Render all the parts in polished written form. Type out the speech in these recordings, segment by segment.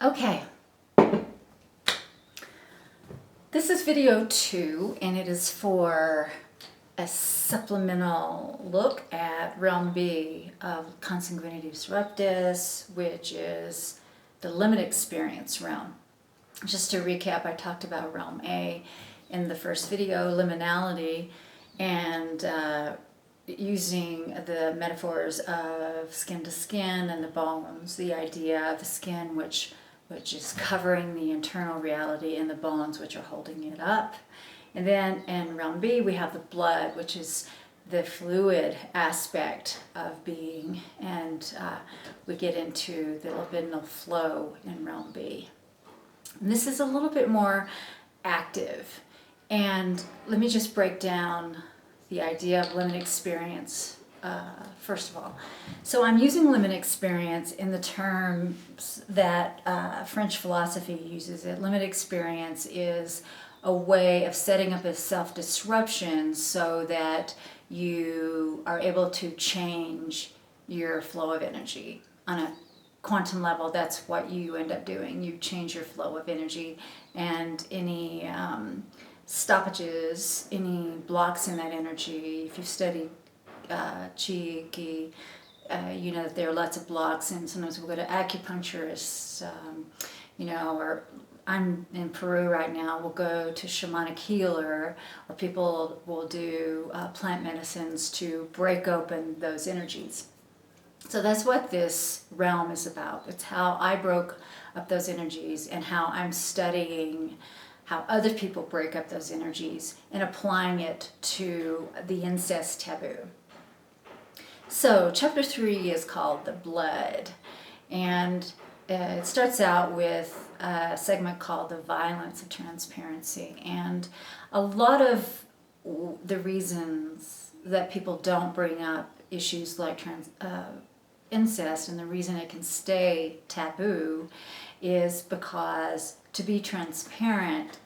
Okay, this is video 2, and it is for a supplemental look at Realm B of Consanguinity Disruptus, which is the limit experience realm. Just to recap, I talked about Realm A in the first video, liminality, and using the metaphors of skin to skin and the bones, the idea of the skin which is covering the internal reality, and the bones which are holding it up. And then in Realm B we have the blood, which is the fluid aspect of being, and we get into the libidinal flow in Realm B. And this is a little bit more active. And let me just break down the idea of limit experience first of all. So I'm using limit experience in the terms that French philosophy uses it. Limit experience is a way of setting up a self-disruption so that you are able to change your flow of energy. On a quantum level, that's what you end up doing. You change your flow of energy, and any stoppages, any blocks in that energy, if you've studied Qi, you know that there are lots of blocks, and sometimes we'll go to acupuncturists, or I'm in Peru right now, we'll go to shamanic healer, or people will do plant medicines to break open those energies. So that's what this realm is about. It's how I broke up those energies, and how I'm studying how other people break up those energies and applying it to the incest taboo. So chapter 3 is called The Blood, and it starts out with a segment called The Violence of Transparency. And a lot of the reasons that people don't bring up issues like incest, and the reason it can stay taboo, is because to be transparent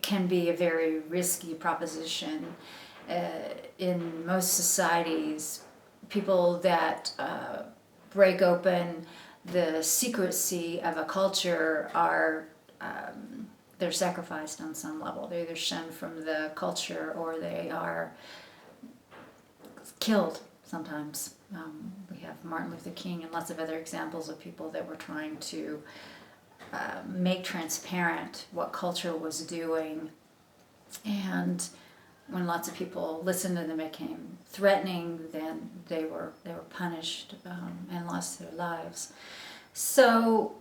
can be a very risky proposition. In most societies, people that break open the secrecy of a culture are they're sacrificed on some level. They're either shunned from the culture, or they are killed sometimes. We have Martin Luther King and lots of other examples of people that were trying to make transparent what culture was doing, and when lots of people listened to them, became threatening, then they were punished and lost their lives. So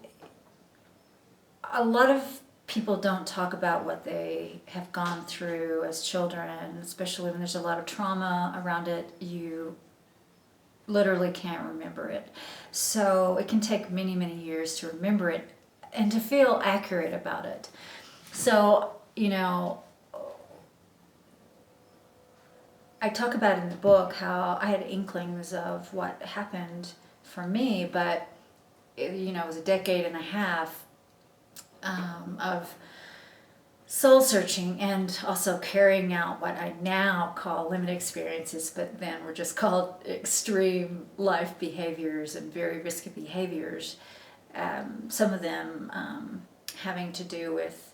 a lot of people don't talk about what they have gone through as children, especially when there's a lot of trauma around it. You literally can't remember it. So it can take many, many years to remember it and to feel accurate about it. So, I talk about in the book how I had inklings of what happened for me, but it was a decade and a half of soul searching, and also carrying out what I now call limit experiences, but then were just called extreme life behaviors and very risky behaviors. Some of them having to do with,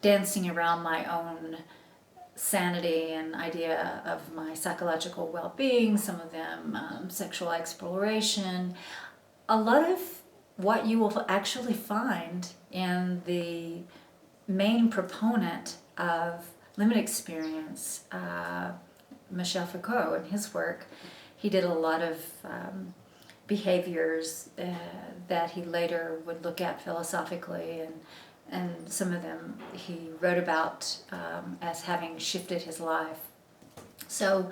dancing around my own sanity and idea of my psychological well-being. Some of them sexual exploration. A lot of what you will actually find in the main proponent of limit experience, Michel Foucault, in his work, he did a lot of behaviors that he later would look at philosophically, and some of them he wrote about as having shifted his life. So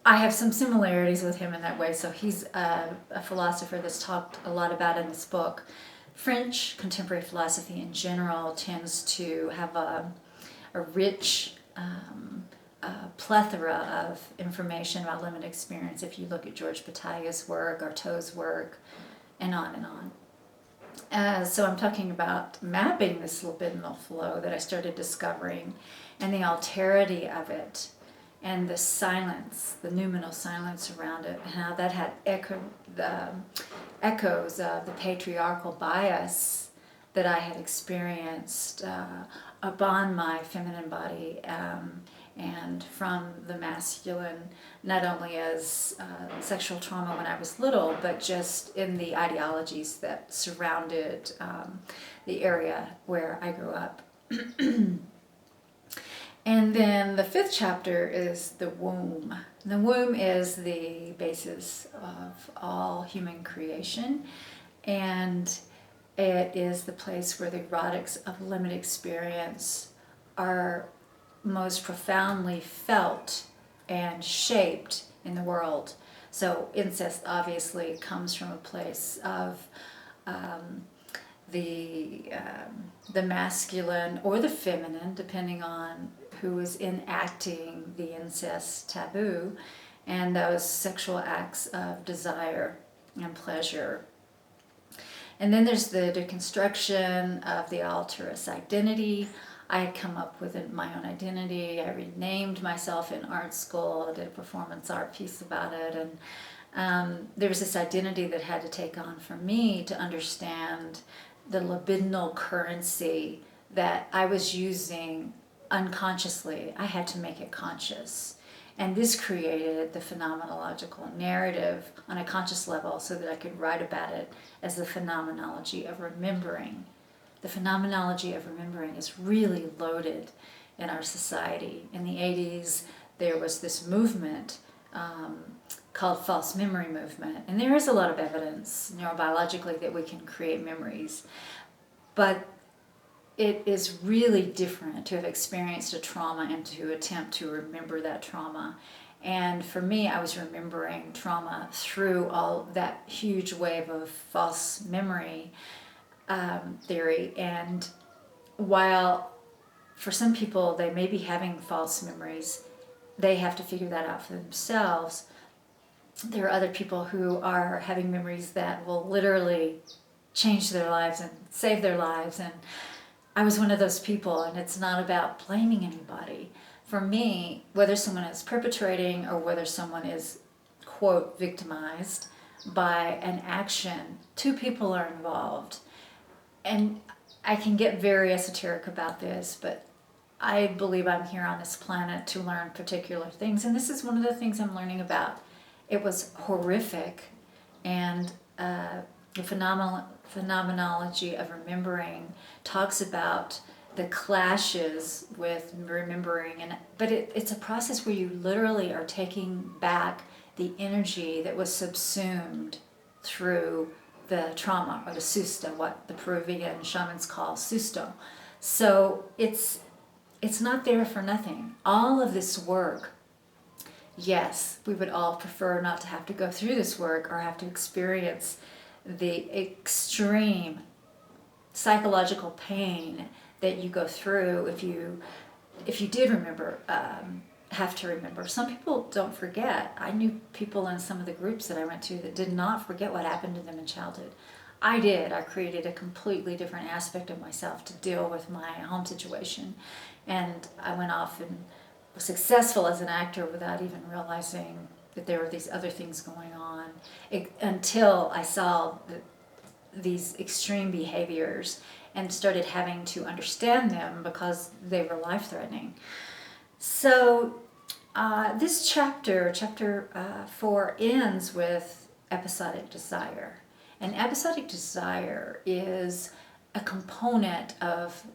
I have some similarities with him in that way. So he's a philosopher that's talked a lot about in this book. French contemporary philosophy in general tends to have a rich plethora of information about limit experience. If you look at George Bataille's work, Artaud's work, and on and on. So I'm talking about mapping this libidinal flow that I started discovering, and the alterity of it, and the silence, the noumenal silence around it, and how that had echoes of the patriarchal bias that I had experienced upon my feminine body, and from the masculine, not only as sexual trauma when I was little, but just in the ideologies that surrounded the area where I grew up. And then the fifth chapter is the womb. The womb is the basis of all human creation, and it is the place where the erotics of limited experience are most profoundly felt and shaped in the world. So incest obviously comes from a place of the masculine or the feminine, depending on who is enacting the incest taboo, and those sexual acts of desire and pleasure. And then there's the deconstruction of the alterous identity. I had come up with my own identity. I renamed myself in art school. I did a performance art piece about it. And there was this identity that had to take on for me to understand the libidinal currency that I was using unconsciously. I had to make it conscious. And this created the phenomenological narrative on a conscious level so that I could write about it as the phenomenology of remembering. The phenomenology of remembering is really loaded in our society. In the 80s, there was this movement called false memory movement. And there is a lot of evidence neurobiologically that we can create memories. But it is really different to have experienced a trauma and to attempt to remember that trauma. And for me, I was remembering trauma through all that huge wave of false memory theory. And while for some people they may be having false memories, they have to figure that out for themselves. There are other people who are having memories that will literally change their lives and save their lives. And I was one of those people, and it's not about blaming anybody. For me, whether someone is perpetrating or whether someone is, quote, victimized by an action, two people are involved. And I can get very esoteric about this, but I believe I'm here on this planet to learn particular things. And this is one of the things I'm learning about. It was horrific, and the phenomenology of remembering talks about the clashes with remembering, but it's a process where you literally are taking back the energy that was subsumed through the trauma, or the susto, what the Peruvian shamans call susto. So it's not there for nothing. All of this work, yes, we would all prefer not to have to go through this work or have to experience the extreme psychological pain that you go through if you did remember, have to remember. Some people don't forget. I knew people in some of the groups that I went to that did not forget what happened to them in childhood. I did. I created a completely different aspect of myself to deal with my home situation, and I went off and was successful as an actor without even realizing that there were these other things going on, until I saw these extreme behaviors and started having to understand them because they were life-threatening. So this chapter 4, ends with episodic desire. And episodic desire is a component of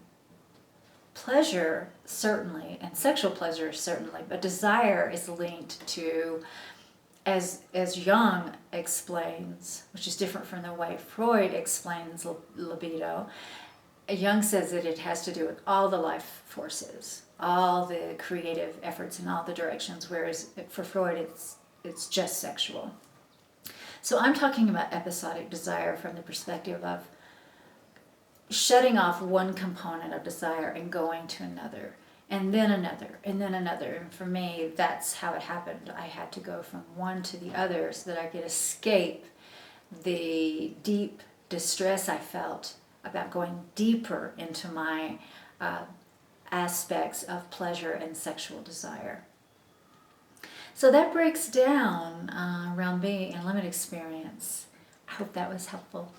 pleasure, certainly, and sexual pleasure, certainly, but desire is linked to, as Jung explains, which is different from the way Freud explains libido. Jung says that it has to do with all the life forces, all the creative efforts in all the directions, whereas for Freud it's just sexual. So I'm talking about episodic desire from the perspective of shutting off one component of desire and going to another, and then another, and then another. And for me, that's how it happened. I had to go from one to the other so that I could escape the deep distress I felt about going deeper into my aspects of pleasure and sexual desire. So that breaks down realm B and limit experience. I hope that was helpful.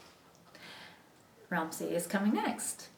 Realm C is coming next.